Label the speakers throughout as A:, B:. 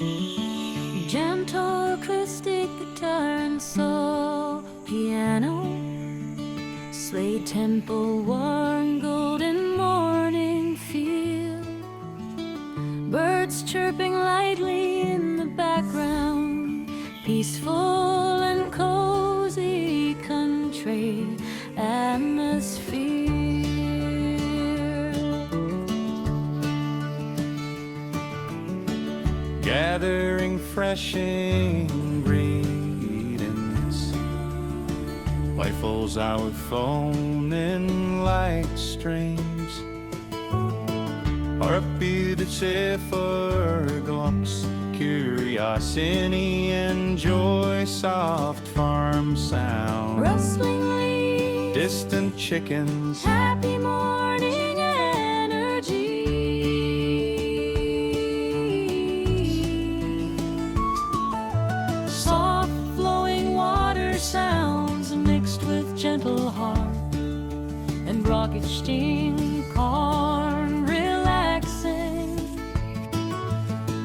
A: Gentle acoustic guitar and soul piano, suede tempo worn golden morning feel, birds chirping lightly in the background, peaceful and cozy country atmosphere.
B: Gathering fresh ingredients, playful's our phoning like streams, heartbeat effortless, curiosity and joy, soft farm sound,
A: Rustling leaves,
B: distant chickens,
A: happy morning energy. Soft flowing water sounds mixed with gentle harp and rocket steam corn relaxing.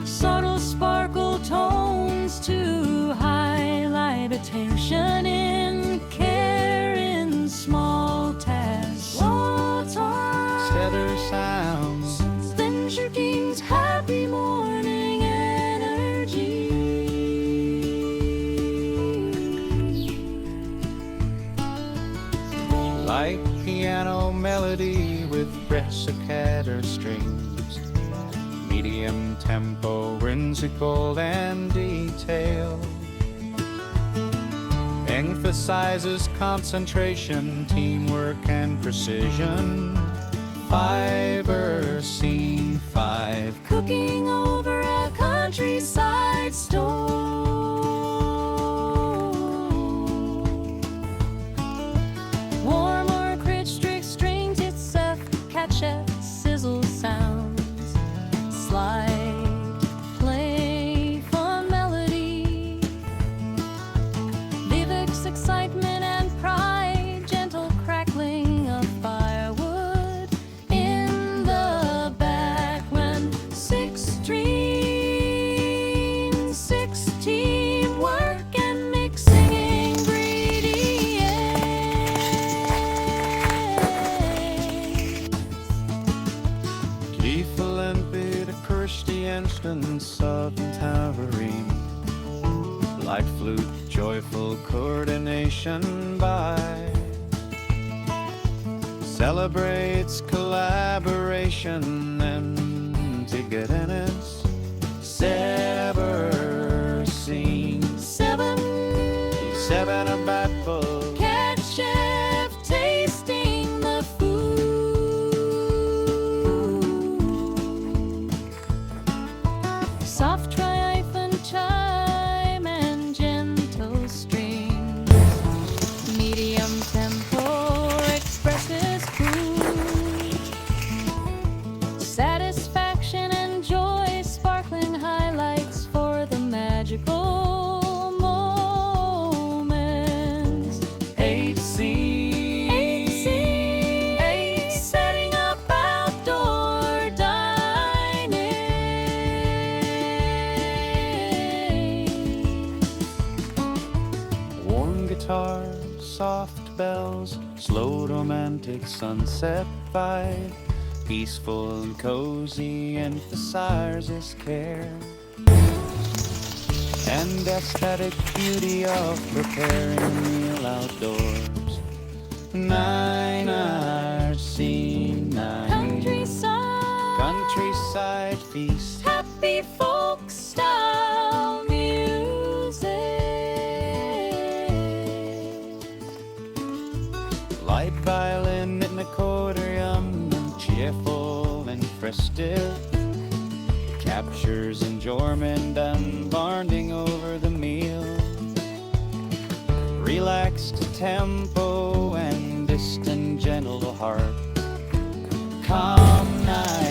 A: Subtle sparkle tones to highlight attention in care in small tasks.
B: tether sounds,
A: Then jerking's happy morning energy.
B: like piano melody with staccato strings, medium tempo, whimsical and detailed, emphasizes concentration, teamwork and precision. Fiber scene 5,
A: Cooking over a countryside stove. Warm or rich strings, it's a catch-up sizzle sounds. Slight playful melody, vivid excitement and pride, gentle crackling of firewood in the back when 6 streams, 6 teamwork and mixing ingredients.
B: playful and bitter instance of towering, light flute, joyful coordination by, celebrates collaboration and togetherness. Sever scene 7, a battle,
A: Cat chef tasting the food. Soft triumphant chime and gentle strings. Medium tempo expresses food. Satisfaction and joy, sparkling highlights for the magical moments.
B: 8
A: Setting up outdoor dining.
B: warm guitar, soft bells, slow romantic sunset vibe, peaceful and cozy, emphasizes care and aesthetic beauty of preparing a meal outdoors. 9 hours scene 9, countryside feast,
A: Happy folk style music.
B: light violin in the accordion, cheerful and festive, captures enjoyment and bonding over the meal. Relaxed tempo and distant gentle heart, calm night.